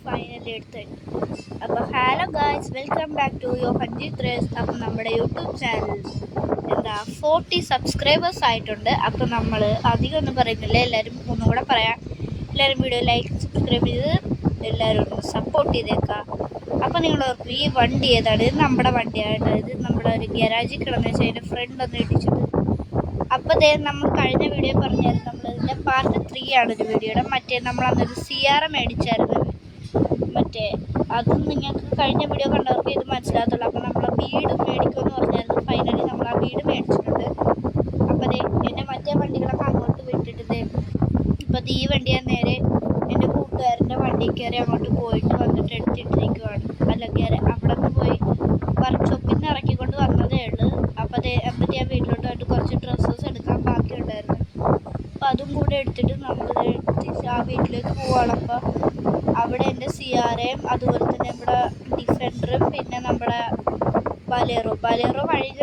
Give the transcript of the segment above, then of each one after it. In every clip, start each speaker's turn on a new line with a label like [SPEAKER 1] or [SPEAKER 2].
[SPEAKER 1] Finally എടുത്ത്. അപ്പോൾ hello guys, welcome back to your hundred ത്രേസ്. അപ്പോൾ നമ്മുടെ യൂട്യൂബ് ചാനൽ 40 സബ്സ്ക്രൈബേഴ്സ് ആയിട്ടുണ്ട്. അപ്പോൾ നമ്മൾ അധികം ഒന്നും പറയുന്നില്ല, എല്ലാവരും ഒന്നുകൂടെ പറയാം. എല്ലാവരും വീഡിയോ ലൈക്ക് സബ്സ്ക്രൈബ് ചെയ്ത് എല്ലാവരും ഒന്ന് സപ്പോർട്ട് ചെയ്തേക്കാം. അപ്പോൾ നിങ്ങൾ ഈ വണ്ടി ഏതാണ്? ഇത് നമ്മുടെ വണ്ടിയാണ്. ഇത് നമ്മുടെ ഒരു ഗരാജിൽ കിടന്നു വെച്ചാൽ അതിൻ്റെ ഫ്രണ്ട് ഒന്ന് ഇടിച്ചത്. അപ്പോൾ നമ്മൾ കഴിഞ്ഞ വീഡിയോ പറഞ്ഞായിരുന്നു, നമ്മളിതിൻ്റെ പാർട്ട് 3 ആണ് ഒരു വീഡിയോയുടെ. മറ്റേ നമ്മളന്നൊരു CR മേടിച്ചായിരുന്നു. മറ്റേ അതും നിങ്ങൾക്ക് കഴിഞ്ഞ വീഡിയോ കണ്ടവർക്ക് ഇത് മനസ്സിലാകത്തുള്ളൂ. അപ്പോൾ നമ്മൾ വീട് മേടിക്കുമെന്ന് പറഞ്ഞായിരുന്നു. ഫൈനലി നമ്മൾ ആ വീട് മേടിച്ചിട്ടുണ്ട്. അപ്പോൾ എൻ്റെ മറ്റേ വണ്ടികളൊക്കെ അങ്ങോട്ട് വിട്ടിട്ട് ഇപ്പോൾ ഈ വണ്ടി ഞാൻ നേരെ എൻ്റെ കൂട്ടുകാരൻ്റെ വണ്ടി കയറി അങ്ങോട്ട് പോയിട്ട് വന്നിട്ട് എടുത്തിട്ടിരിക്കുവാണ്. അല്ലെങ്കിൽ അവിടെ നിന്ന് പോയി വർക്ക്ഷോപ്പിൽ നിന്ന് ഇറക്കിക്കൊണ്ട് വന്നതേ ഉള്ളൂ. അപ്പോൾ എന്നിട്ട് ഞാൻ വീട്ടിലോട്ട് പോയിട്ട് കുറച്ച് ഡ്രസ്സസ് എടുക്കാൻ ബാക്കിയുണ്ടായിരുന്നു. അപ്പോൾ അതും കൂടെ എടുത്തിട്ട് നമ്മൾ ആ വീട്ടിലേക്ക് പോവുകയാണ്. അപ്പോൾ അവിടെ എൻ്റെ CRയും അതുപോലെ തന്നെ നമ്മുടെ ഡിഫൻഡറും പിന്നെ നമ്മുടെ ബലേറോ കഴിഞ്ഞ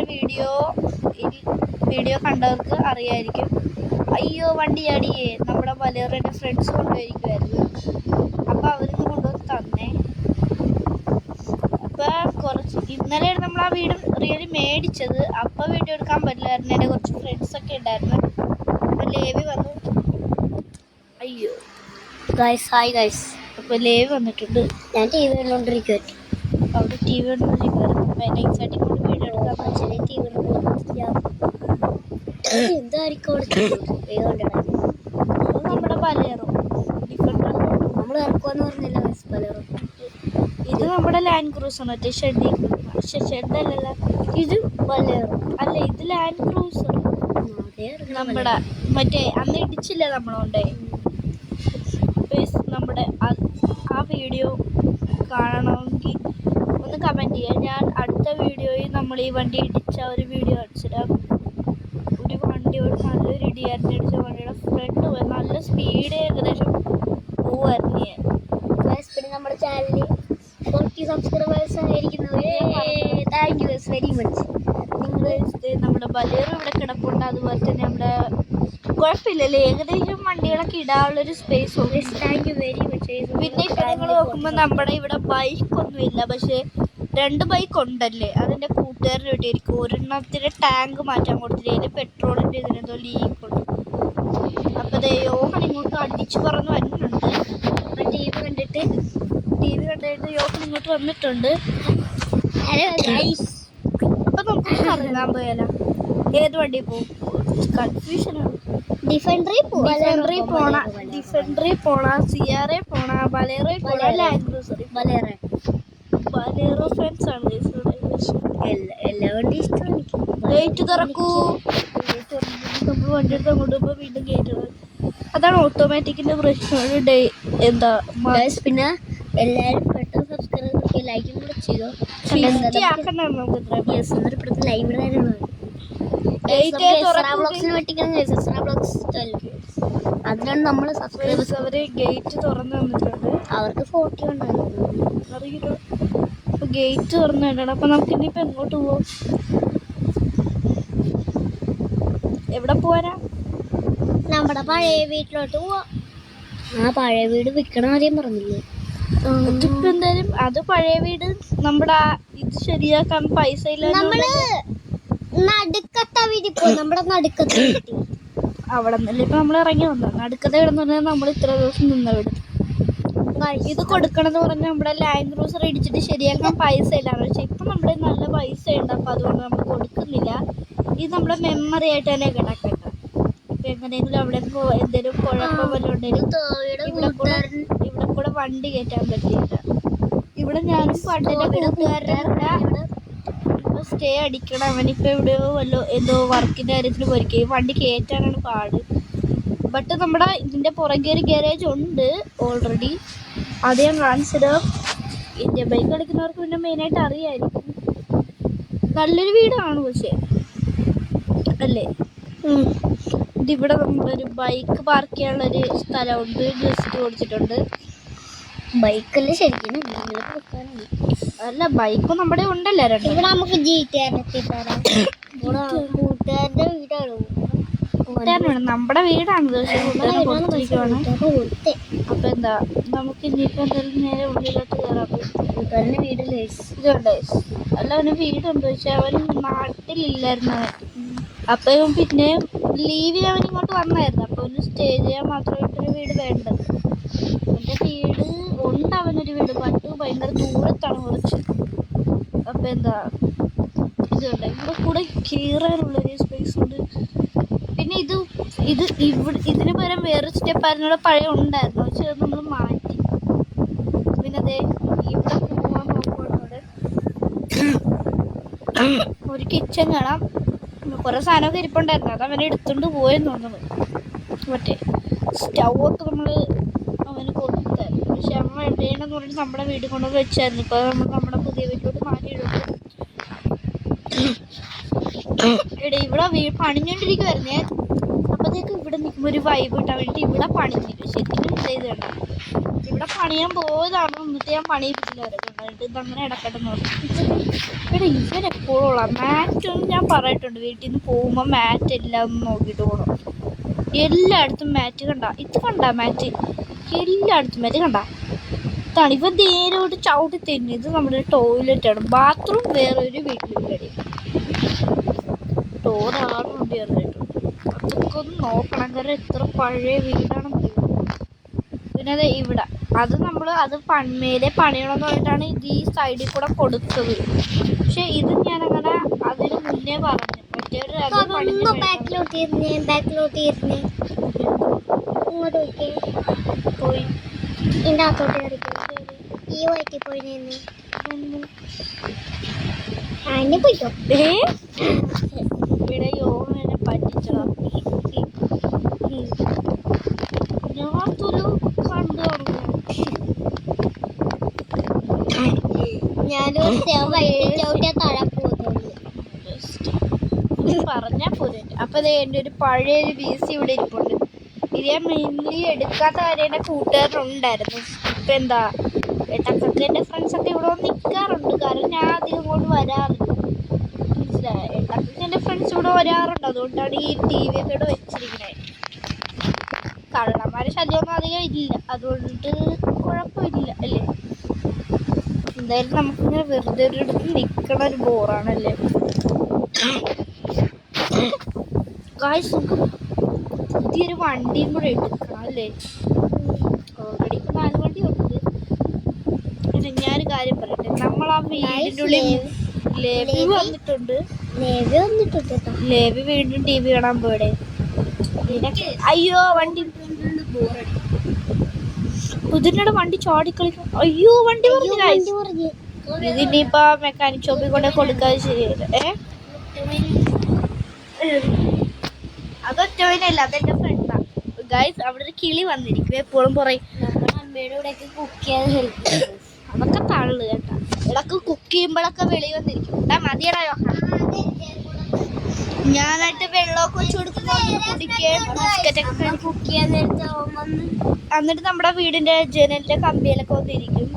[SPEAKER 1] വീഡിയോ കണ്ടവർക്ക് അറിയായിരിക്കും. അയ്യോ വണ്ടി ചാടിയേ, നമ്മുടെ ബലേറോൻ്റെ ഫ്രണ്ട്സ് കൊണ്ടുപോയിരിക്കുമായിരുന്നു. അപ്പോൾ അവരിന്ന് കൊണ്ടുവന്ന് തന്നേ. അപ്പോൾ ഇന്നലെയാണ് നമ്മൾ ആ വീട് റിയലി മേടിച്ചത്. അപ്പോൾ വീഡിയോ എടുക്കാൻ പറ്റില്ലായിരുന്നു, എൻ്റെ കുറച്ച് ഫ്രണ്ട്സൊക്കെ ഉണ്ടായിരുന്നു. അപ്പോൾ ലേവി വന്നു. അയ്യോ ഗൈസ്, ഹായ് ഗൈസ്. അപ്പോൾ ലേവി വന്നിട്ടുണ്ട്. ഞാൻ TV കണ്ടുകൊണ്ടിരിക്കുമായിരുന്നു. അവിടെ TV കണ്ടുകൊണ്ടിരിക്കുമായിരുന്നു. അപ്പോൾ എൻ്റെ എക്സൈറ്റിംഗ് കൊണ്ട് വീഡിയോ എടുക്കാൻ പറ്റില്ല. TV എന്തായിരിക്കും നമ്മുടെ ബലേറോ ഡിഫറെൻ്റ് നമ്മൾ ഇറക്കുമെന്ന് പറഞ്ഞില്ല ഗൈസ്. ബലേറോ ഇത് നമ്മുടെ ലാൻഡ് ക്രൂസർ, മറ്റേ ഷെഡല്ലല്ല, ഇത് ബലേറോ അല്ല, ഇത് ലാൻഡ് ക്രൂസർ നമ്മുടെ മറ്റേ അന്ന് ഇടിച്ചില്ല നമ്മളോണ്ടേ. നമ്മുടെ ആ വീഡിയോ കാണണമെങ്കിൽ ഒന്ന് കമൻറ്റ് ചെയ്യുക. ഞാൻ അടുത്ത വീഡിയോയിൽ നമ്മൾ ഈ വണ്ടി ഇടിച്ച ഒരു വീഡിയോ അടിച്ചിടാം. ഒരു വണ്ടിയോട് നല്ലൊരു ഇടിയായിരുന്നു ഇടിച്ച വണ്ടിയുടെ ഫ്രണ്ട് പോയി നല്ല സ്പീഡ് ഏകദേശം പോവായിരുന്നു. പിന്നെ നമ്മുടെ ചാനലിൽ 40 സബ്സ്ക്രൈബേഴ്സ് ആയിരിക്കുന്നത്. Thank you very much. നമ്മുടെ ബലേറോ ഇവിടെ കിടപ്പുണ്ട്. അതുപോലെ തന്നെ നമ്മുടെ കുഴപ്പമില്ലല്ലേ, ഏകദേശം വണ്ടികളൊക്കെ ഇടാനുള്ളൊരു സ്പേസ് ഉണ്ട്. Thank you very much. പിന്നെ ഇപ്പം നിങ്ങൾ നോക്കുമ്പോൾ നമ്മുടെ ഇവിടെ ബൈക്കൊന്നുമില്ല, പക്ഷേ 2 ബൈക്ക് ഉണ്ടല്ലേ. അതിൻ്റെ കൂട്ടുകാരന് വേണ്ടിയിരിക്കും. ഒരെണ്ണത്തിൻ്റെ ടാങ്ക് മാറ്റാൻ കൊടുത്തില്ല, പെട്രോളിൻ്റെ ഇതിനെന്തോ ലീക്കുണ്ട്. അപ്പോൾ യോഹൻ ഇങ്ങോട്ട് അടിച്ച് പറന്ന് വരുന്നുണ്ട്. TV കണ്ടിട്ട് യോഹൻ ഇങ്ങോട്ട് വന്നിട്ടുണ്ട്. Hello guys. അപ്പം നമുക്ക് കറങ്ങാൻ പോയാലോ? ഏത് വണ്ടി പോകും? കൺഫ്യൂഷനാണ്. ഡിഫൻഡറിൽ പോണ, CRയിൽ പോണ, ബലേറോയിൽ പോണ, ലാൻഡ് ക്രൂസറിൽ. ബലേറോ ഫാൻസ് ആണ് എല്ലാ വണ്ടി ഇഷ്ടമാണ്. ഗേറ്റ് തുറക്കൂ. നമ്മൾ വണ്ടി എടുത്ത് അങ്ങോട്ട് പോകുമ്പോൾ വീണ്ടും ഗേറ്റ് തുറക്കും. അതാണ് ഓട്ടോമാറ്റിക്കിൻ്റെ പ്രശ്നം. എന്താ പിന്നെ എല്ലാവരും പെട്ടെന്ന് സബ്സ്ക്രൈബ് ചെയ്ത് ലൈക്കും കൂടെ ചെയ്തോ. അതിനാണ് നമ്മൾ സബ്സ്ക്രൈബേഴ്സ്. അവർ ഗേറ്റ് തുറന്നു തന്നിട്ടുണ്ട്. അവർക്ക് 40 ഉണ്ടായിരുന്നു അറിയില്ല. അപ്പോൾ ഗേറ്റ് തുറന്നു തരണം. അപ്പോൾ നമുക്ക് ഇനിയിപ്പോൾ എങ്ങോട്ട് പോവാം? എവിടെ പോവാനാ? നമ്മുടെ പഴയ വീട്ടിലോട്ട് പോവാം. ആ പഴയ വീട് വിൽക്കണ കാര്യം പറഞ്ഞില്ലേ? ഇതിപ്പോൾ എന്തായാലും അത് പഴയ വീട് നമ്മുടെ ഇത് ശരിയാക്കാൻ പൈസ ഇല്ല. നമ്മള് നടുക്കത്തെ വീട്ടിൽ പോയി. നമ്മുടെ നടുക്കത്തെ വീട്ടിൽ അവിടെ നിന്നല്ലേ ഇപ്പം നമ്മൾ ഇറങ്ങി വന്നത്. നടുക്കത്തെ വീടെന്ന് പറഞ്ഞാൽ നമ്മൾ ഇത്ര ദിവസം നിന്ന വീട്. ഇത് കൊടുക്കണമെന്ന് പറഞ്ഞാൽ നമ്മുടെ ലാൻഡ് ക്രൂസർ ഇടിച്ചിട്ട് ശരിയാക്കാൻ പൈസ ഇല്ലാന്ന്. പക്ഷേ ഇപ്പം നമ്മുടെ നല്ല പൈസ ഉണ്ട്. അപ്പോൾ അതുകൊണ്ട് നമ്മൾ കൊടുക്കുന്നില്ല. ഇത് നമ്മുടെ മെമ്മറി ആയിട്ട് തന്നെ കിടക്കട്ടെ. ഇപ്പം എങ്ങനെയെങ്കിലും അവിടെ എന്തെങ്കിലും കുഴപ്പം വല്ലതും ഉണ്ടെങ്കിലും ഇവിടെ കൂടെ വണ്ടി കയറ്റാൻ പറ്റില്ല. ഇവിടെ ഞാനും പണ്ടിൻ്റെ കൂട്ടുകാരുടെ കൂടെ സ്റ്റേ അടിക്കണം. അവനിപ്പോൾ എവിടെയോ എന്തോ വർക്കിൻ്റെ കാര്യത്തിൽ പോയിരിക്കും. ഈ വണ്ടി കയറ്റാനാണ് പാട്. ബട്ട് നമ്മുടെ ഇതിൻ്റെ പുറകെ ഒരു ഗാരേജ് ഉണ്ട് ഓൾറെഡി. അത് ഞാൻ കാണിച്ചിടാം. ഇന്ത്യ ബൈക്ക് കളിക്കുന്നവർക്ക് പിന്നെ മെയിനായിട്ട് അറിയായിരിക്കും. നല്ലൊരു വീടാണ് പക്ഷേ അല്ലേ. ഇതിവിടെ നമ്മളൊരു ബൈക്ക് പാർക്ക് ചെയ്യാനുള്ളൊരു സ്ഥലമുണ്ട്. ജസ്റ്റ് കൊടുത്തിട്ടുണ്ട്. ബൈക്കല്ലേ ശരിക്കും അല്ല, ബൈക്കും നമ്മുടെ ഉണ്ടല്ലോ. ഇവിടെ നമുക്ക് കൂട്ടുകാരൻ്റെ വീടാണ്. കൂട്ടുകാരനാണ്, നമ്മുടെ വീടാണ്. പക്ഷേ കൂട്ടുകാരനെ കൊടുത്തിരിക്കുവാണ്. അപ്പൊ എന്താ നമുക്ക് ഇനിയിപ്പോ എന്തായാലും നേരെ ഉള്ളിലോട്ട് കയറാം. കൂട്ടുകാരൻ്റെ വീടില്ലേ ഇതുണ്ട്. അല്ല അവന് വീടുണ്ട്, പക്ഷെ അവൻ നാട്ടിലില്ലായിരുന്നു. അപ്പൊ പിന്നെ ലീവിന് അവൻ ഇങ്ങോട്ട് വന്നായിരുന്നു. അപ്പൊ അവന് സ്റ്റേ ചെയ്യാൻ മാത്രമായിട്ടൊരു വീട് വേണ്ടത്. എൻ്റെ വീട് ഉണ്ട്, അവനൊരു വീട് പണ്ട് ഭയങ്കര ദൂരത്താണ് കുറച്ച്. അപ്പൊ എന്താ ഇതുണ്ട്, ഇവിടെ കൂടെ കീറാനുള്ളൊരു സ്പേസ് ഉണ്ട്. പിന്നെ ഇതിന് പകരം വേറെ സ്റ്റെപ്പായിരുന്നു പഴയ ഉണ്ടായിരുന്നു, പക്ഷെ അത് നമ്മൾ മാറ്റി. പിന്നെ അതെ ഇവിടെ പോവാൻ നോക്കുവാണ്. ഒരു കിച്ചൺ കാണാം, കുറെ സാധനമൊക്കെ ഇരിപ്പുണ്ടായിരുന്നു, അത് അവനെ എടുത്തുകൊണ്ട് പോയെന്ന് തോന്നുന്നു. മറ്റേ സ്റ്റൗവൊക്കെ നമ്മൾ അവന് കൊടുത്തായിരുന്നു, പക്ഷെ അവൻ വേണമെന്ന് പറഞ്ഞിട്ട് നമ്മുടെ വീട്ടിൽ കൊണ്ടുവന്ന് വെച്ചായിരുന്നു. ഇപ്പൊ നമ്മൾ നമ്മുടെ പുതിയ വീട്ടിലോട്ട് മാറ്റിയിടുന്നു. ഇവിടെ പണിഞ്ഞോണ്ടിരിക്കുവായിരുന്നേ. അപ്പോഴത്തേക്ക് ഇവിടെ നിൽക്കുമ്പോൾ ഒരു വൈബ് കിട്ടാൻ വേണ്ടിയിട്ട് ഇവിടെ പണിഞ്ഞില്ല. ശരിക്കും ചെയ്താണ്, ഇവിടെ പണിയാൻ പോയതാണ്. എന്നിട്ട് ഞാൻ പണിയിപ്പിച്ചില്ല അവരെ കൊണ്ടായിട്ട്. ഇതങ്ങനെ ഇടക്കെട്ടെന്ന് പറഞ്ഞു. ഇവരെപ്പോഴുള്ള മാറ്റൊന്നും ഞാൻ പറഞ്ഞിട്ടുണ്ട്, വീട്ടിൽ നിന്ന് പോകുമ്പോൾ മാറ്റ് എല്ലാം ഒന്ന് നോക്കിയിട്ട് പോകണം. എല്ലായിടത്തും മാറ്റ് കണ്ട, ഇത് കണ്ട മാറ്റ് എല്ലായിടത്തും മാറ്റ് കണ്ട. ഇതാണ് ഇവ നേരോട്ട് ചവിട്ടി തരുന്നത്. ഇത് നമ്മുടെ ടോയ്ലറ്റാണ്. ബാത്റൂം വേറെ ഒരു വീട്ടിലുണ്ട്. ഡോറാറുണ്ട് ചെറുതായിട്ട്. അതൊക്കെ ഒന്ന് നോക്കണം, കാരണം എത്ര പഴയ വീടാണെന്ന് അറിയുമോ. പിന്നെ അത് ഇവിടെ അത് മേലെ പണിയണമെന്ന് പറഞ്ഞിട്ടാണ് ഇത് ഈ സൈഡിൽ കൂടെ കൊടുത്തത്. പക്ഷെ ഇത് ഞാനങ്ങനെ അതിന് മുന്നേ പറഞ്ഞു. മറ്റേരു പോയി ഇതിൻ്റെ അകത്തോട്ട് ഈ വയറ്റി പോയി പോയിട്ടോ. ഇവിടെ യോഹനെ പറ്റിച്ചതാ. ഞാൻ തൊരു കണ്ടു തുടങ്ങി. പറഞ്ഞാ പോരെ. അപ്പൊ എൻ്റെ ഒരു പഴയൊരു VC ഇവിടെ ഇരിപ്പുണ്ട്. ഇത് ഞാൻ മെയിൻലി എടുക്കാത്ത കാര്യം എൻ്റെ കൂട്ടുകാരുണ്ടായിരുന്നു. ഇപ്പൊ എന്താ ഏട്ടക്കൊക്കെ എൻ്റെ ഫ്രണ്ട്സൊക്കെ ഇവിടെ വന്ന് നിൽക്കാറുണ്ട്, കാരണം ഞാൻ അധികം ഇങ്ങോട്ട് വരാറില്ല. മനസ്സിലായോ? ഏട്ടക്കൊക്കെ എൻ്റെ ഫ്രണ്ട്സ് ഇവിടെ വരാറുണ്ട്, അതുകൊണ്ടാണ് ഈ TV ഒക്കെ ഇവിടെ വെച്ചിരിക്കണേ. കള്ളന്മാരെ ശല്യമൊന്നും അധികം ഇല്ല, അതുകൊണ്ട് കുഴപ്പമില്ല അല്ലേ. എന്തായാലും നമുക്കിങ്ങനെ വെറുതെ ഒരു ഇടത്ത് നിൽക്കണ ഒരു ബോറാണല്ലേ. പുതിയൊരു വണ്ടിയും കൂടെ എടുക്കണം അല്ലേ. ഓൾറെഡി ഇപ്പൊ 4 വണ്ടി ഉണ്ട്. പിന്നെ ഞാനൊരു കാര്യം പറയട്ടെ, നമ്മൾ ആ വീടിൻ്റെ ഉള്ളിൽ ലേവി വന്നിട്ടുണ്ട്. ലേവി വീണ്ടും TV കാണാൻ പോയടെ. അയ്യോ വണ്ടി കുതിരയുടെ വണ്ടി ചാടിക്കളിക്കും. അയ്യോ വണ്ടി പറഞ്ഞു. ഇതിനിപ്പോ മെക്കാനിക് ഷോപ്പിൽ കൊണ്ട് കൊടുക്കാതെ ശരിയല്ല. അതൊറ്റവനല്ല, അതെന്റെ ഫ്രണ്ടാ. ഗൈസ് അവിടെ ഒരു കിളി വന്നിരിക്കും, എപ്പോഴും പറയും അമ്മയുടെ കൂടെ കുക്ക് ചെയ്യാൻ ഹെൽപ്പ് ചെയ്യും. അതൊക്കെ തള്ളു കേട്ടാ. ഇടക്ക് കുക്ക് ചെയ്യുമ്പോഴൊക്കെ വെളി വന്നിരിക്കും. മതിയടാ ഞാനായിട്ട് വെള്ളമൊക്കെ വെച്ച് കൊടുക്കുമ്പോൾ കുക്ക് ചെയ്യാൻ നേരത്തെ എന്നിട്ട് നമ്മുടെ വീടിന്റെ ജനലിന്റെ കമ്പിയിലൊക്കെ വന്നിരിക്കും.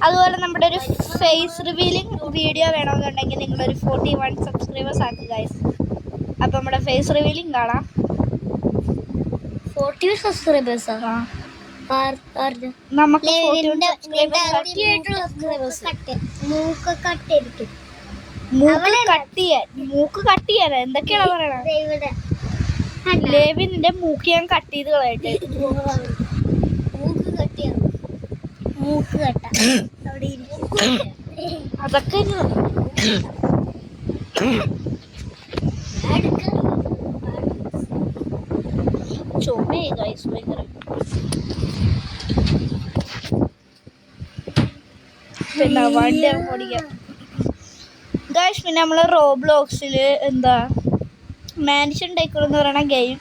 [SPEAKER 1] അതുപോലെ നമ്മുടെ ഒരു ഫേസ് റിവീലിംഗ് വീഡിയോ വേണമെന്നുണ്ടെങ്കിൽ നിങ്ങളൊരു 41 സബ്സ്ക്രൈബേഴ്സ് ആക്കുക ഗൈസ്. അപ്പൊ നമ്മുടെ ഫേസ് റിവീലിംഗ് കാണാം. 40 സബ്സ്ക്രൈബേഴ്സാ നമുക്ക്. മൂക്ക് കട്ട് ചെയ്യാൻ എന്തൊക്കെയാണ് പറയണത്. ലേവിന്റെ മൂക്ക് ഞാൻ കട്ട് ചെയ്ത് കളയട്ടെ. മൂക്ക് കട്ട അതൊക്കെ ചുമയായി ഗൈസ് ഭയങ്കര. പിന്നെ വണ്ടി ഓടിക്കാം ഗൈസ്. പിന്നെ നമ്മള് റോബ്ലോക്സില് എന്താ മാൻഷൻ ടൈക്കർ എന്ന് പറയുന്ന ഗെയിം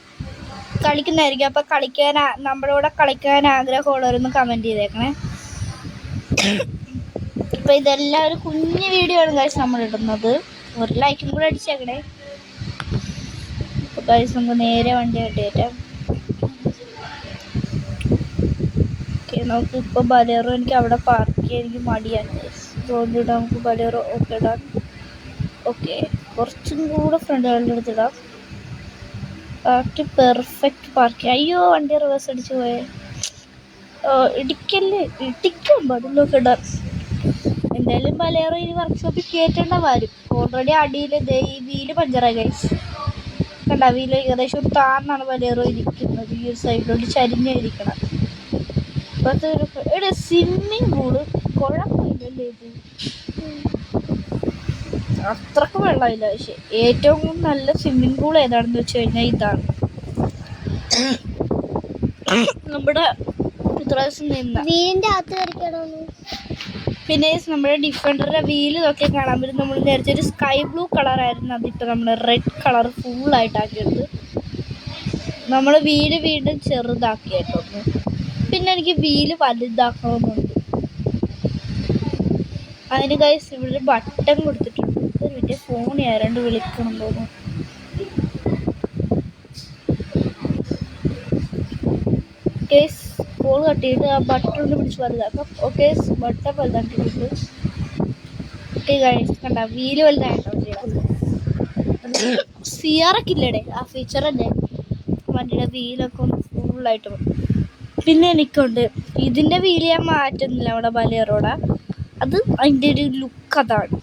[SPEAKER 1] കളിക്കുന്നതായിരിക്കും. അപ്പൊ നമ്മുടെ കൂടെ കളിക്കാൻ ആഗ്രഹമുള്ളവരൊന്ന് കമന്റ് ചെയ്തേക്കണേ. അപ്പൊ ഇതെല്ലാം ഒരു കുഞ്ഞു വീഡിയോ ആണ് ഗൈസ് നമ്മൾ ഇടുന്നത്. ഒരു ലൈക്കും കൂടെ അടിച്ചേക്കണേ. ഗൈസ് നമുക്ക് നേരെ വണ്ടി കണ്ടിയേറ്റാം. നമുക്ക് ഇപ്പൊ ബലേറോ എനിക്ക് അവിടെ പാർക്ക് ചെയ്യാൻ എനിക്ക് മടിയാണ്. അതുകൊണ്ടിട്ട് നമുക്ക് ബലേറോ ഓക്കെ ഇടാം. ഓക്കെ കുറച്ചും കൂടെ ഫ്രണ്ടുകളുടെ അടുത്തിടാം. Perfect parking. അയ്യോ വണ്ടി റിവേഴ്സ് അടിച്ചു പോയേ. ഇടിക്കല്ലേ, ഇടിക്കാൻ പാടില്ലൊക്കെ ഇടാൻ. എന്തായാലും ബലേറോ ഇനി വർക്ക്ഷോപ്പിൽ കയറ്റേണ്ട വരും. ഓൾറെഡി അടിയിൽ ഈ വീല് പഞ്ചറായി കഴിച്ചു കണ്ട. വീല് ഏകദേശം ഒരു താറിനാണ് ബലേറോ ഇരിക്കുന്നത്. ഈ ഒരു സൈഡിലോട്ട് ചരിഞ്ഞിരിക്കണം. ഇപ്പോഴത്തെ ഒരു സ്വിമ്മിങ് പൂള് കുഴപ്പമില്ലല്ലേ ഇത്, അത്രക്ക് വെള്ളമില്ല. പക്ഷെ ഏറ്റവും നല്ല സ്വിമ്മിങ് പൂൾ ഏതാണെന്ന് വെച്ച് കഴിഞ്ഞാൽ ഇതാണ്. നമ്മുടെ വീടിന്റെ അകത്ത് കളിക്കണമെന്ന്. പിന്നെ നമ്മുടെ ഡിഫൻഡറുടെ വീല് ഇതൊക്കെ കാണാൻ പറ്റും. നമ്മൾ നേരത്തെ ഒരു സ്കൈ ബ്ലൂ കളറായിരുന്നു, അതിപ്പോൾ നമ്മൾ റെഡ് കളർ ഫുള്ളായിട്ടാക്കിയെടുത്ത്. നമ്മൾ വീല് വീണ്ടും ചെറുതാക്കിയിട്ടുണ്ട്. പിന്നെ എനിക്ക് വീല് വലുതാക്കണമെന്നുണ്ട്. അതിന് ഗൈസ് ഇവിടെ ബട്ടൺ കൊടുത്തിട്ടുണ്ട്. ഒരു വലിയ ഫോൺ ആരാണ്ട് വിളിക്കണം തോന്നുന്നു. കേസ് കോൾ കട്ടിയിട്ട് ആ ബട്ടൺ ഒന്ന് പിടിച്ച് വലുതാക്കാം. ഓക്കെ, ബട്ടൺ വലുതാക്കിയിട്ടുണ്ട്. ഓക്കെ ഗൈസ് കണ്ട വീല് വലുതായിട്ടോ. സിയറൊക്കെ ഇല്ലേടെ ആ ഫീച്ചർ തന്നെ, വണ്ടിയുടെ വീലൊക്കെ ഒന്ന് ഫുള്ളായിട്ട്. പിന്നെ എനിക്കുണ്ട് ഇതിൻ്റെ വീല് ഞാൻ മാറ്റുന്നില്ല അവിടെ ബലേറോടെ. അത് അതിൻ്റെ ഒരു ലുക്ക് അതാണ്.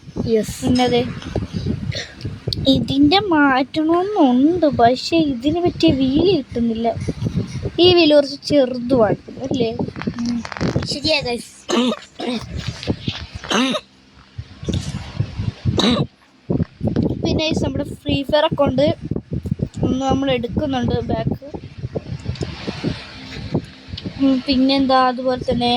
[SPEAKER 1] പിന്നെ അതെ ഇതിൻ്റെ മാറ്റണമെന്നുണ്ട്, പക്ഷെ ഇതിന് പറ്റിയ വീല് കിട്ടുന്നില്ല. ഈ വീല് കുറച്ച് ചെറുതുമാണ് അല്ലേ? ശരിയാ ഗൈസ്. പിന്നെ നമ്മുടെ ഫ്രീ ഫയർ അക്കൗണ്ട് ഒന്ന് നമ്മൾ എടുക്കുന്നുണ്ട് ബാക്ക്. പിന്നെന്താ അതുപോലെ തന്നെ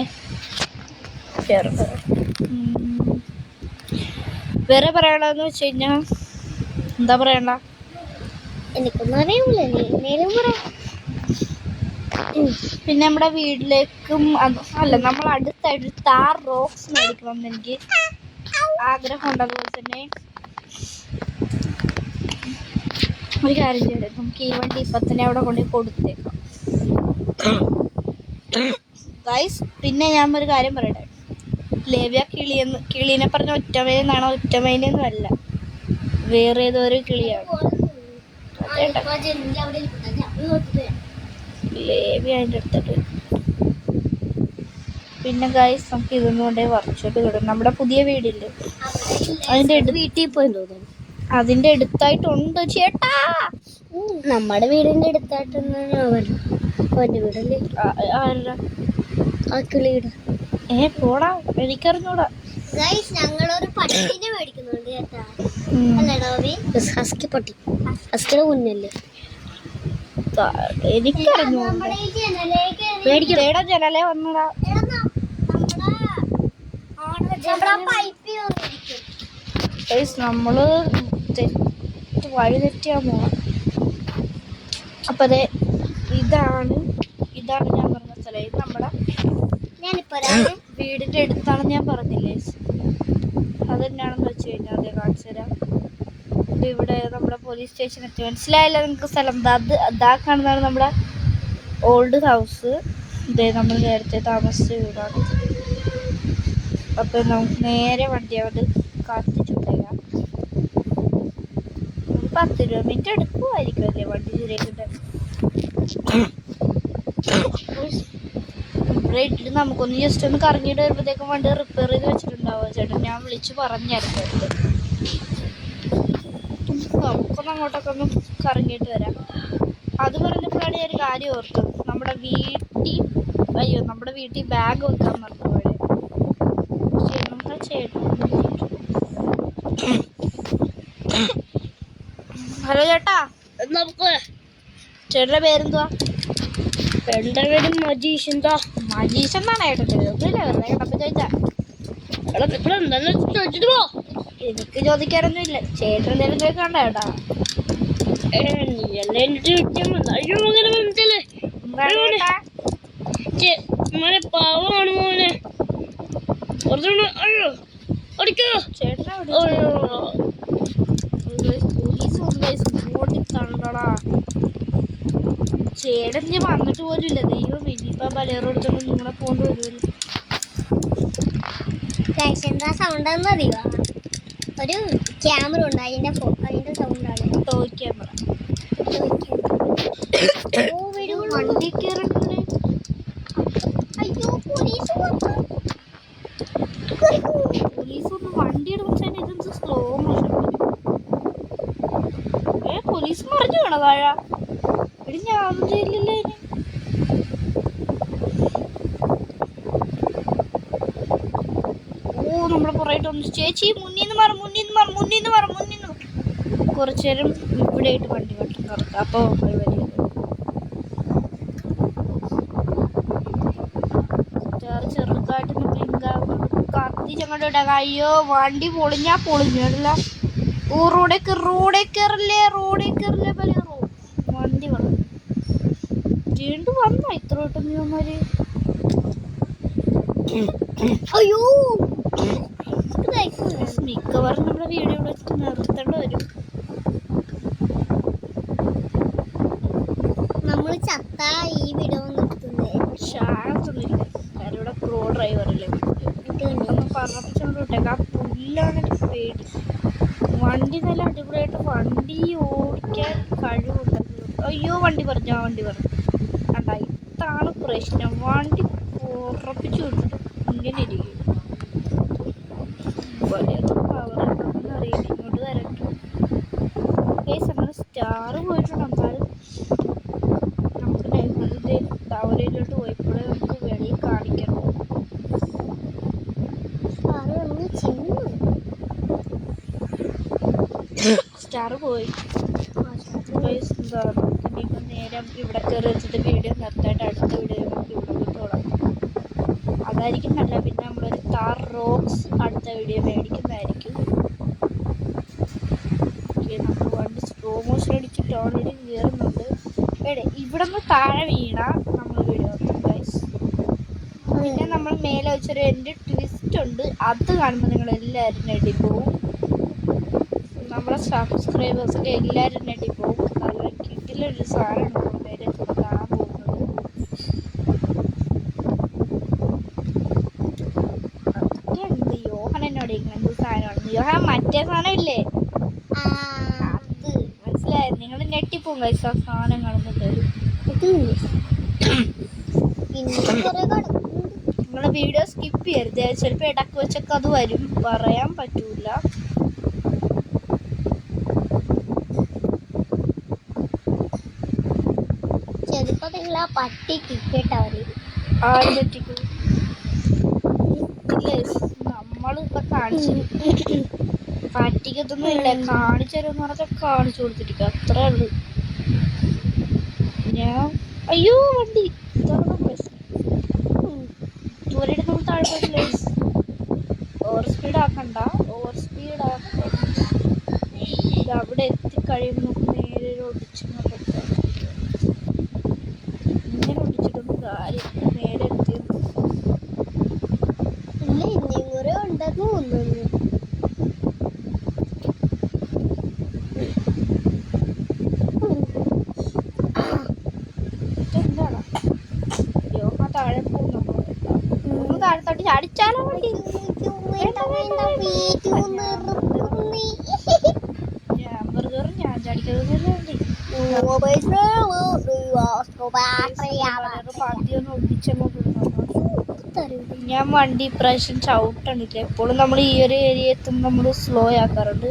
[SPEAKER 1] വേറെ പറയണമെന്ന് വെച്ച് കഴിഞ്ഞാൽ എന്താ പറയണ്ട, എനിക്കൊന്നും അറിയൂല. പിന്നെ നമ്മുടെ വീട്ടിലേക്കും അല്ല, നമ്മൾ അടുത്തായിട്ട് താർ റോക്സ് മേടിക്കണം എന്ന് എനിക്ക് ആഗ്രഹമുണ്ട്. അതുപോലെ തന്നെ ഒരു കാര്യം ചെയ്യട്ടെ, നമുക്ക് ഈ വണ്ടി ഇപ്പം തന്നെ അവിടെ കൊണ്ടുപോയി കൊടുത്തേക്കാം ഗൈസ്. പിന്നെ ഞാൻ ഒരു കാര്യം പറയട്ടെ, ലേവ്യ കിളീനെ പറഞ്ഞ ഒറ്റമേനെന്നാണോ? ഒറ്റമേനൊന്നും അല്ല, വേറെ ഏതോ ഒരു കിളിയാണ്. ലേവ്യ അതിൻ്റെ അടുത്തിട്ട്. പിന്നെ ഗൈസ് നമുക്ക് ഇതൊന്നും കൊണ്ടേ വർക്ക്ഷോപ്പ് തുടങ്ങും. നമ്മുടെ പുതിയ വീടില്ലേ, അതിൻ്റെ വീട്ടിൽ പോയി തോന്നുന്നു. അതിൻ്റെ അടുത്തായിട്ടുണ്ട് ചേട്ടാ. നമ്മുടെ വീടിൻ്റെ അടുത്തായിട്ടൊന്നും വീടല്ലേ ആരുടെ ആ കിളിയുടെ. പോടാ, എനിക്കറിഞ്ഞൂടാ. ഞങ്ങളൊരു പട്ടിനെ മേടിക്കുന്നുണ്ട് ചേട്ടാ. ഹസ്കി പട്ടി, ഹസ്കിയുടെ കുഞ്ഞല്ലേ? എനിക്കറിഞ്ഞൂടാ. ജനലേ വന്നടാ. നമ്മള് വഴി തെറ്റിയാ പോവാ. അപ്പൊ അതെ ഇതാണ് ഞാൻ പറഞ്ഞ സ്ഥലം. ഇത് നമ്മുടെ വീടിന്റെ അടുത്താണെന്ന് ഞാൻ പറഞ്ഞില്ലേ, അതെന്നാണെന്ന് വെച്ച് കഴിഞ്ഞാൽ അതേ കാണിച്ചു തരാം. ഇത് ഇവിടെ നമ്മുടെ പോലീസ് സ്റ്റേഷൻ എത്തി. മനസ്സിലായില്ല നിങ്ങൾക്ക് സ്ഥലം? അതാ കാണുന്നതാണ് നമ്മുടെ ഓൾഡ് ഹൗസ്. ഇതേ നമ്മൾ നേരത്തെ താമസിച്ച വീടാണ്. അപ്പം നമുക്ക് നേരെ വണ്ടി അവിടെ കാത്തിച്ചുണ്ടേക്കാം. 10 മിനിറ്റ് എടുക്കുമായിരിക്കും അല്ലേ വണ്ടി ശരിയാക്കിട്ട്. ഇവിടെ ഇട്ടിട്ട് നമുക്കൊന്ന് ജസ്റ്റ് ഒന്ന് കറങ്ങിയിട്ട് വരുമ്പോഴത്തേക്കും വണ്ടി റിപ്പയർ ചെയ്ത് വെച്ചിട്ടുണ്ടാവുക ചേട്ടൻ. ഞാൻ വിളിച്ച് പറഞ്ഞായിരുന്നു. നമുക്കൊന്ന് അങ്ങോട്ടൊക്കെ ഒന്ന് കറങ്ങിയിട്ട് വരാം. അത് പറഞ്ഞപ്പോഴാണ് ഞാൻ ഒരു കാര്യം ഓർത്തത്. നമ്മുടെ വീട്ടിൽ ബാഗ് വെക്കാൻ മറന്നുപോയത്. എന്താ ചേട്ടൻ? ഹലോ ചേട്ടാ, നമുക്ക് ചേട്ടൻ്റെ പേരെന്തുവാ? എൻ്റെ പേര് മജീഷ്. മജീഷ് എന്നാണ് ഏട്ടൻ്റെ? ഒന്നുമില്ല, വെറുതെ കേട്ടപ്പോൾ ചോദിച്ചാ. ഇവിടെ എന്താന്ന് ചോദിച്ചിട്ട് പോ. എനിക്ക് ചോദിക്കാറൊന്നുമില്ല, ചേട്ടൻ എന്തെങ്കിലും ചോദിക്കണ്ട ചേട്ടാ.
[SPEAKER 2] പാവാണ് മോനെ. അയ്യോ
[SPEAKER 1] ചേട്ടനാ ചേട്ടൻ വന്നിട്ട് പോലും ഇല്ല. ദൈവം, ഇനിയിപ്പോ ബലേറോ എടുത്തോണ്ട് നിങ്ങളെ പോണ്ട് വരുമല്ലോ. എന്താ സൗണ്ട് അറിയുക? ഒരു ക്യാമറ ഉണ്ട്, അതിന്റെ സൗണ്ടാണ്. Toy camera. വണ്ടി കയറണ്ടേ. അയ്യോ പോലീസ് ഒന്ന് വണ്ടി എടുക്കാൻ ഇതെന്ത് സ്ലോ മോഷൻ. പോലീസ് മറിഞ്ഞു വേണോ താഴെ? എടി ഞാൻ ചെയ്യില്ലല്ലോ അതിന്. നമ്മുടെ പുറയിട്ട് വന്നു. ചേച്ചി മുന്നിന്ന് മാറും. കുറച്ചു നേരം ഇവിടെ ആയിട്ട് വണ്ടി വെട്ടം കറക്റ്റ്. അപ്പൊ ചെറുതായിട്ട് കത്തിച്ചങ്ങോട്ട് ഇടാം. അയ്യോ വണ്ടി പൊളിഞ്ഞല്ല. റോഡേ കയറില്ലേ വലിയ വണ്ടി വന്നു. വീണ്ടും വന്നോ ഇത്ര വട്ടം നീമാര്? അയ്യോ മിക്കവാറും നമ്മുടെ വീഡിയോ വെച്ചിട്ട് നിർത്തേണ്ടി വരും. നമ്മൾ ചത്ത ഈ വീഡിയോ നിർത്തുന്നത് ഷാനൊന്നുമില്ല. കാരണം ഇവിടെ പ്രോ ഡ്രൈവറല്ലേ ഒന്ന് പറപ്പിച്ചോണ്ട് വിട്ടേക്കാം. ആ പുല്ലാണ് എനിക്ക് പേടി. വണ്ടി നല്ല അടിപൊളിയായിട്ട് വണ്ടി ഓടിക്കാൻ കഴിവുണ്ട്. അയ്യോ വണ്ടി പറഞ്ഞു കണ്ട ഇതാണ് പ്രശ്നം. വണ്ടി ഉറപ്പിച്ചു വിട്ടിട്ട് ഇങ്ങനെ ഇരിക്കും. അറിയില്ല ഇങ്ങോട്ട് വരട്ടെ. നമ്മൾ സ്റ്റാർ പോയിട്ടുണ്ട്. എന്നാലും നമുക്ക് നൈഫിൻ്റെ ടവറിലോട്ട് പോയപ്പോഴേ നമുക്ക് വെളിയിൽ കാണിക്കണം. സ്റ്റാർ പോയി. ഇനിയിപ്പോൾ നേരെ നമുക്ക് ഇവിടെ കയറി വെച്ചിട്ട് വീഡിയോ നിർത്തായിട്ട് അടുത്ത വീഡിയോ നമുക്ക് ഇവിടെ തുടങ്ങാം. അതായിരിക്കും നല്ല. പിന്നെ നമ്മളൊരു താർ റോക്സ് അടുത്ത വീഡിയോ മേടിക്കുന്നതായിരിക്കും. നമ്മൾ വണ്ടി സ്ലോ മോഷൻ അടിച്ചിട്ട് ഓൾറെഡി കയറുന്നുണ്ട്. ഇവിടെ നിന്ന് താഴെ വീണ നമ്മൾ വീഡിയോ നിർത്തും ഗൈസ്. പിന്നെ നമ്മൾ മേലെ വെച്ചൊരു എൻ്റെ ട്വിസ്റ്റ് ഉണ്ട്. അത് കാണുമ്പോൾ നിങ്ങൾ എല്ലാവരും നെട്ടിപ്പോവും. നമ്മുടെ സബ്സ്ക്രൈബേഴ്സൊക്കെ എല്ലാവരും നെട്ടിപ്പോവും. നല്ല കിട്ടിലൊരു സാധനമാണ് നമ്മൾ മേലെ കാണാൻ പോകുന്നത്. അതൊക്കെയുണ്ട്. യോഹൻ എന്നോട് എന്ത് സാധനമാണ് യോഹൻ? മറ്റേ സാധനം ഇല്ലേ അത് മനസ്സിലായോ? നിങ്ങൾ നെട്ടിപ്പോവും ഗൈസ് ആ സാധനം കാണുന്നുണ്ട്. നിങ്ങളെ വീഡിയോ സ്കിപ്പ് ചെയ്യരുത്. ചിലപ്പോൾ ഇടക്ക് വെച്ചൊക്കെ അത് വരും. പറയാൻ പറ്റൂല. ചിലപ്പോൾ നിങ്ങൾ ആ പട്ടി കിട്ടവര് ആരും നമ്മളിപ്പോ കാണിച്ചു പറ്റിക്കത്തൊന്നും ഇല്ല. കാണിച്ചു തരുമെന്ന് പറഞ്ഞാൽ കാണിച്ചു കൊടുത്തിരിക്കുക. അത്രേ ഉള്ളു. ഞാൻ അയ്യോ വണ്ടി ഇതാണ് പ്രശ്നം. ഇതുവരെ നമ്മൾ താഴെ പോയിട്ടില്ല. ഓവർ സ്പീഡ് ആക്കണ്ട. ഇത് അവിടെ എത്തിക്കഴിയുമ്പോൾ നമുക്ക് നേരെ ഒടിച്ചു ഇങ്ങനെ ഒടിച്ചിട്ടൊന്നും കാര്യം. നേരെ എത്തി ഇല്ല. ഇനിയും കൂടെ ഉണ്ടെന്ന് തോന്നുന്നു. താഴെ പോകുന്നു. താഴത്തോട്ട് ചാടിച്ചാലോ വണ്ടി? ഞാൻ ചാടിക്കുന്നതല്ലേ വണ്ടി. ഞാൻ വണ്ടി ഇപ്രാവശ്യം ചവിട്ടണില്ല. എപ്പോഴും നമ്മൾ ഈ ഒരു ഏരിയ എത്തുമ്പോൾ നമ്മൾ സ്ലോ ആക്കാറുണ്ട്.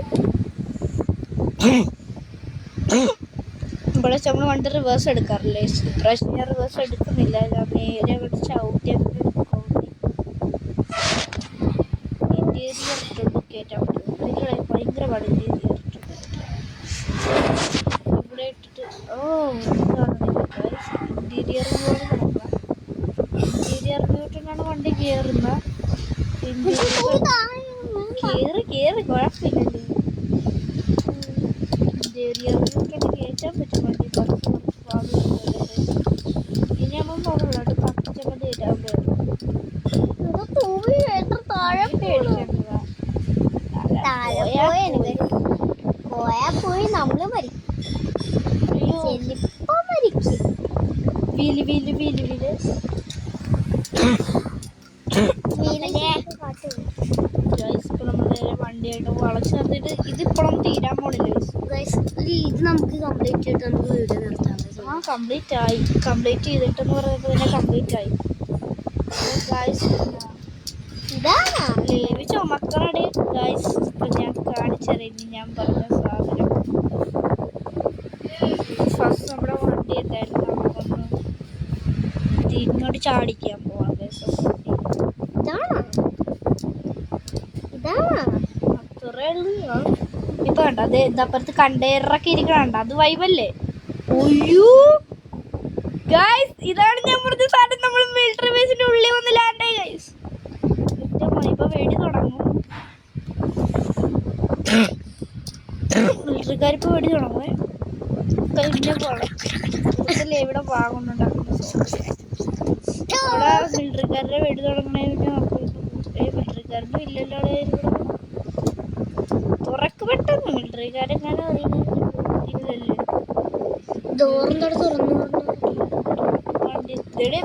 [SPEAKER 1] ഇവിടെ നമ്മൾ വണ്ടി റിവേഴ്സ് എടുക്കാറില്ല. ഇപ്രാവശ്യം ഞാൻ റിവേഴ്സ് എടുക്കുന്നില്ല. ഞാൻ നേരെ അങ്ങോട്ട് ചവിട്ടി ഇന്റീരിയർ ഇട്ടുണ്ട് കയറ്റാൻ പറ്റും. ഭയങ്കര പാട് ഇന്റീരിയർ ഇവിടെ ഇട്ടിട്ട്. ഇന്റീരിയർ ഇട്ടിട്ടാണ് വണ്ടി കയറുന്നത്. കേറി കുഴപ്പമില്ലല്ലേ. ഇന്റീരിയർ കയറ്റാൻ പറ്റും വണ്ടി. ഇനി നമ്മൾ മുകളിലോട്ട് കത്തിച്ചങ്ങോട്ട് ഇടാൻ പറ്റും. പോയി നമ്മള് മരിക്കും. വണ്ടിയായിട്ട് വളച്ചു നിർത്തിയിട്ട് ഇതിപ്പോഴും തീരാൻ പോണില്ല. ഇത് നമുക്ക് കംപ്ലീറ്റ് ആയിട്ട് നമുക്ക് വീഡിയോ നിർത്താം. ആ കംപ്ലീറ്റ് ആയി. കംപ്ലീറ്റ് ചെയ്തിട്ടെന്ന് പറയുമ്പോൾ തന്നെ കംപ്ലീറ്റ് ആയി. ഗായ്സ് ലേവി ചുമക്കണടേ ഗായ്സ്. ഇപ്പൊ ഞാൻ കാണിച്ചറിയുന്നു ഞാൻ പറഞ്ഞ സാധനം. ഫസ്റ്റ് നമ്മുടെ വണ്ടി എന്തായിരുന്നു, നമുക്കൊന്ന് ഇങ്ങോട്ട് ചാടിക്കാൻ പോവാം ഗായ്സ്. അത്രേ ഉള്ളൂ. ഇപ്പൊ കണ്ട അത് ഇതപ്പുറത്ത് കണ്ടെയ്നറൊക്കെ ഇരിക്കണണ്ട, അത് വൈബല്ലേ. ഒയ്യോ ഗായ്സ്, ഇതാണ് ഞാൻ പറഞ്ഞ സാധനം. നമ്മൾ മിലിറ്ററി ബേസിന്റെ ഉള്ളിൽ വന്ന് ലാൻഡ് ആയി ഗായ്സ്. ഇപ്പൊ വെടി തുടങ്ങും. മിലിറ്ററിക്കാരിപ്പോ വെടി തുടങ്ങും. കഴിഞ്ഞ പോലെ ഇവിടെ വാങ്ങുന്നുണ്ടാക്കുന്ന ഇവിടെ മിലിറ്ററിക്കാരുടെ വെടി തുടങ്ങണേന്ന് മിലിറ്ററിക്കാരനും ഇല്ലല്ലോ. തുറക്ക് പെട്ടെന്ന് മിലിറ്ററിക്കാരെങ്ങനെ ഇല്ലല്ലേ.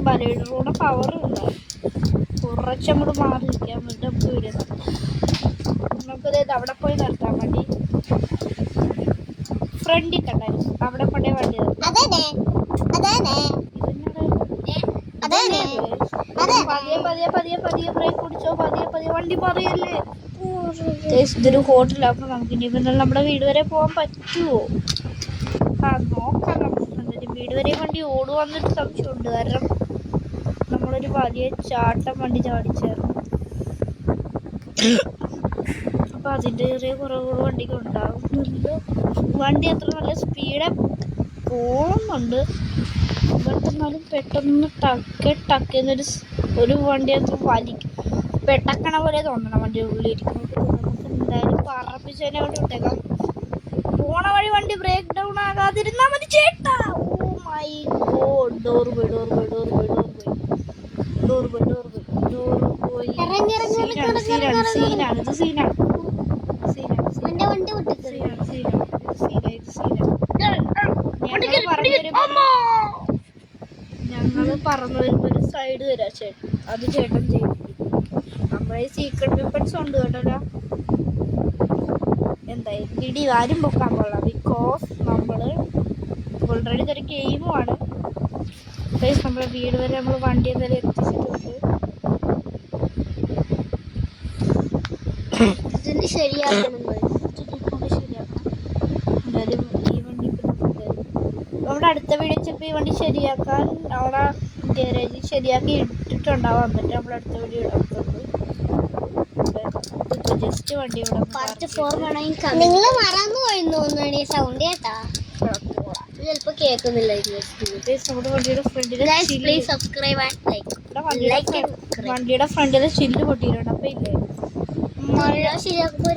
[SPEAKER 1] ബലയുടെ പവർ ഇല്ല. കുറച്ചങ്ങോട്ട് മാറി നിൽക്കാൻ വേണ്ടി നമുക്ക് വീട് നമുക്കത് അവിടെ പോയി നിർത്താൻ വേണ്ടി ഫ്രണ്ടിൽ കണ്ടായിരുന്നു. അവിടെ കൊണ്ടേ വണ്ടി പതിയെ ബ്രേക്ക് പിടിച്ചോ. പതിയെ വണ്ടി പറയല്ലേ. ഇതൊരു ഹോട്ടലാകുമ്പോ നമുക്ക് ഇനിയിപ്പോ നമ്മുടെ വീട് വരെ പോകാൻ പറ്റുമോ? നോക്കാം. നമുക്ക് വീട് വരെ വണ്ടി ഓടുവന്നിട്ട് സംശയമുണ്ട്. കാരണം നമ്മളൊരു വലിയ ചാട്ടം വണ്ടി ചാടിച്ചായിരുന്നു. അപ്പൊ അതിൻ്റെ ചെറിയ കുറവുകൾ വണ്ടിക്ക് ഉണ്ടാകുന്നുണ്ട്. വണ്ടി അത്ര നല്ല സ്പീഡ് പോകുന്നുണ്ട്. എന്നാലും പെട്ടെന്ന് ടക്കെന്നൊരു ഒരു വണ്ടി അത്ര പെട്ടക്കണ പോലെ തോന്നണം വണ്ടി ഉള്ളിലിരിക്കുന്നത്. നമുക്ക് എന്തായാലും പറപ്പിച്ചതിനെ വേണ്ടി വിട്ടേക്കാം. പോണ വഴി വണ്ടി ബ്രേക്ക് ഡൗൺ ആകാതിരുന്നാ മതി ചേട്ടാ. Oh my God. ഡോർ പോയി. ഞങ്ങള് പറന്നു വരുമ്പോ ഒരു സൈഡ് തരാ ചേട്ടൻ. അത് ചേട്ടൻ ചെയ്യും. നമ്മളെ സീക്രട്ട് വെപ്പൺസ് ഉണ്ട് കേട്ടല്ലോ. എന്തായാലും ഇടി ആരും പൊക്കാൻ പോകാം. ബിക്കോസ് നമ്മള് ഓൾറെഡി ഇതൊരു ഗെയിമുമാണ്. നമ്മളെ വീട് വരെ നമ്മൾ വണ്ടി എന്തായാലും എത്തിച്ചിട്ടുണ്ട്. ഇതിന് ശരിയാക്കണം. എന്തായാലും ഈ വണ്ടി നമ്മുടെ അടുത്ത വീഡിയോ ചിലപ്പോൾ ഈ വണ്ടി ശരിയാക്കാൻ അവിടെ ഗാരേജിൽ ശരിയാക്കി ഇട്ടിട്ടുണ്ടാവാം. എന്നിട്ട് നമ്മൾ അടുത്ത വീഡിയോ എടുക്കുന്നത്. ജസ്റ്റ് വണ്ടി ഇവിടെ നിങ്ങൾ മറന്നു പോയി സൗണ്ട് കേട്ടാ. ചിലപ്പോ കേൾക്കുന്നില്ല. നമ്മുടെ വണ്ടിയുടെ ഫ്രണ്ടിൽ വണ്ടിയുടെ ഫ്രണ്ടില് ചില്ല് പൊട്ടിയിട്ടുണ്ട്. അപ്പൊ ഇല്ലേ മഴ ശരിയാക്കുമ്പോ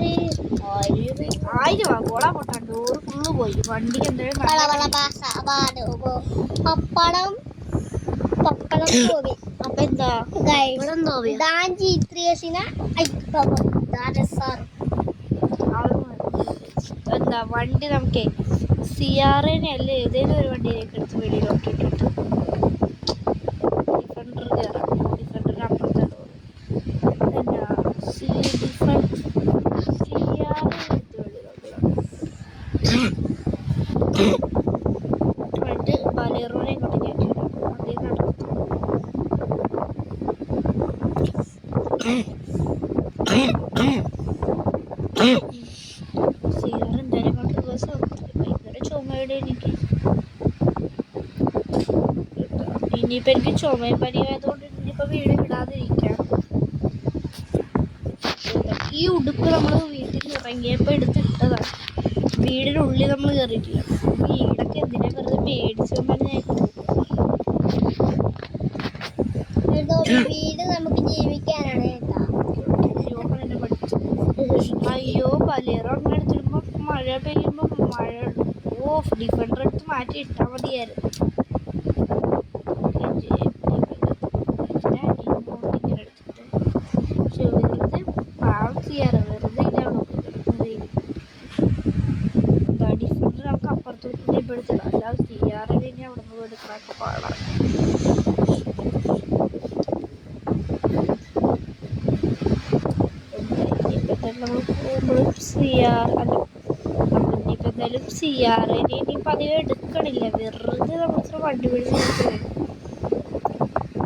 [SPEAKER 1] 1000 പോളാ പൊട്ടാ. ഡോറ് ഫുള്ള് പോയി. വണ്ടിക്ക് എന്തായാലും പപ്പടം പോയി. അപ്പൊ എന്താ എന്താ വണ്ടി നമുക്കേ CRN അല്ലേ ഏതേലും ഒരു വണ്ടിയിലേക്ക് എടുത്ത് വെളിയിലോട്ട് ഇട്ടിട്ട് ഡിഫൻഡർ കയറാം. ഡിഫൻഡറിന് അപ്പുറത്തെ ഡോർ എന്നിട്ട് ബലേറോനെ കൊണ്ട് കയറ്റിയിടാം. അതേ നടക്കും. എന്തായാലും കൊണ്ട് ദിവസം ഭയങ്കര ചുമയുടെ എനിക്ക്. ഇനിയിപ്പോൾ എനിക്ക് ചുമയും പനിയായതുകൊണ്ട് ഇനിയിപ്പോൾ വീട് വിടാതിരിക്കാം. ഈ ഉടുപ്പ് നമ്മൾ വീട്ടിൽ ഇറങ്ങിയപ്പോൾ എടുത്തിട്ടതാണ്. വീടിനുള്ളിൽ നമ്മൾ കയറിയിട്ടില്ല. വീടൊക്കെ എന്തിനാ വെറുതെ മേടിച്ചു വീട് നമുക്ക് ജീവിക്കാനാണ്. അയ്യോ ബലേറോ അങ്ങനെ എടുത്തിടുമ്പോ മഴ പെയ്യുമ്പോ ഡിഫൻഡർ എടുത്ത് മാറ്റി ഇട്ടാൽ മതിയായിരുന്നു. പക്ഷെ വെറുതെ പാവം ചെയ്യാറ്. വെറുതെ ഡിഫൻഡർ നമുക്ക് അപ്പുറത്തോട്ട് എടുത്തിടാം. അല്ലാതെ ചെയ്യാറ് കഴിഞ്ഞാൽ അവിടെ നിന്ന് എടുക്കാനൊക്കെ പാടാണ്. നമ്മൾ പോകുമ്പോൾ ഇനിയിപ്പോൾ എന്തായാലും സിയാറിനെ ഇനി പതിവ് എടുക്കണില്ല, വെറുതെ നമ്മൾ വണ്ടി പിടിച്ച്.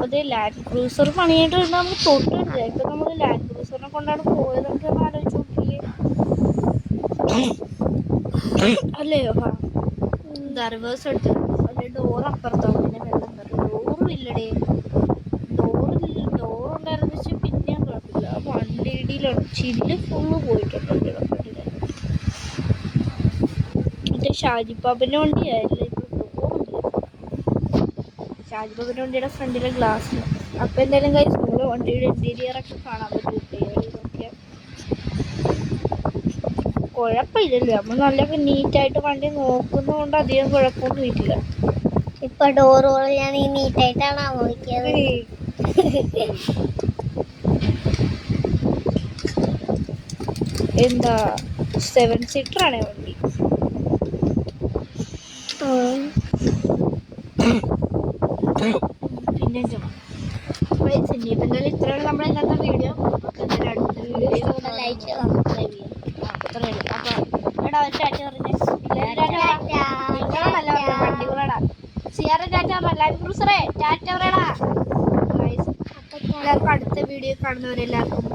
[SPEAKER 1] അതെ ലാൻഡ് ക്രൂസർ പണിയായിട്ട് നമുക്ക് തൊട്ടില്ല. ഇപ്പൊ നമ്മൾ ലാൻഡ് ക്രൂസറിനെ കൊണ്ടാണ് പോയതൊക്കെ ആലോചിച്ച് നോക്കിയേ. അല്ലയോ റിവേഴ്സ് എടുത്ത് അല്ലെ ഡോർ അപ്പുറത്താവും. പിന്നെ വെള്ളം കയറും. ഡോറും ഇല്ലടേ, ഡോറുണ്ടായിരുന്നു വെച്ചാൽ പിന്നെയും കുഴപ്പമില്ല. വണ്ടിയിലാണ് ചില്ല് ഫുള്ള് പോയിട്ടുണ്ട്. മറ്റേ ഷാജിപ്പാപ്പൻ്റെ വണ്ടിയായില്ല, ഇപ്പൊ ഡോറില്ല. ഷാജിപ്പാപ്പൻ്റെ വണ്ടിയുടെ ഫ്രണ്ടിലെ ഗ്ലാസ്. അപ്പൊ എന്തായാലും കഴിച്ചു നമ്മള് വണ്ടിയുടെ ഇന്റീരിയർ ഒക്കെ കാണാൻ പറ്റും. ഇതൊക്കെ കുഴപ്പമില്ലല്ലോ, നമ്മൾ നല്ല നീറ്റായിട്ട് വണ്ടി നോക്കുന്നതുകൊണ്ട് അധികം കുഴപ്പമൊന്നും ഇല്ല.
[SPEAKER 2] ഇപ്പൊ ഡോറുകൾ ഞാൻ ഈ നീറ്റായിട്ടാണ് നോക്കിയത്.
[SPEAKER 1] എന്താ 7 സീറ്ററാണ് വണ്ടി. പിന്നെ എന്തായാലും ഇത്രയാണ് നമ്മുടെ ഇന്നത്തെ വീഡിയോ. അടുത്ത വീഡിയോ
[SPEAKER 2] ലൈക്ക്
[SPEAKER 1] സബ്സ്ക്രൈബ് ചെയ്യാം. അപ്പൊ എടാ ഒരു ടാറ്റ പറഞ്ഞേ. വണ്ടികളാടാ സിയാറെ ടാറ്റ പറഞ്ഞ, ലാൻഡ് ക്രൂസറേ ടാറ്റ പറയടാ. എല്ലാവർക്കും അടുത്ത വീഡിയോ കാണുന്നവരെല്ലാവർക്കും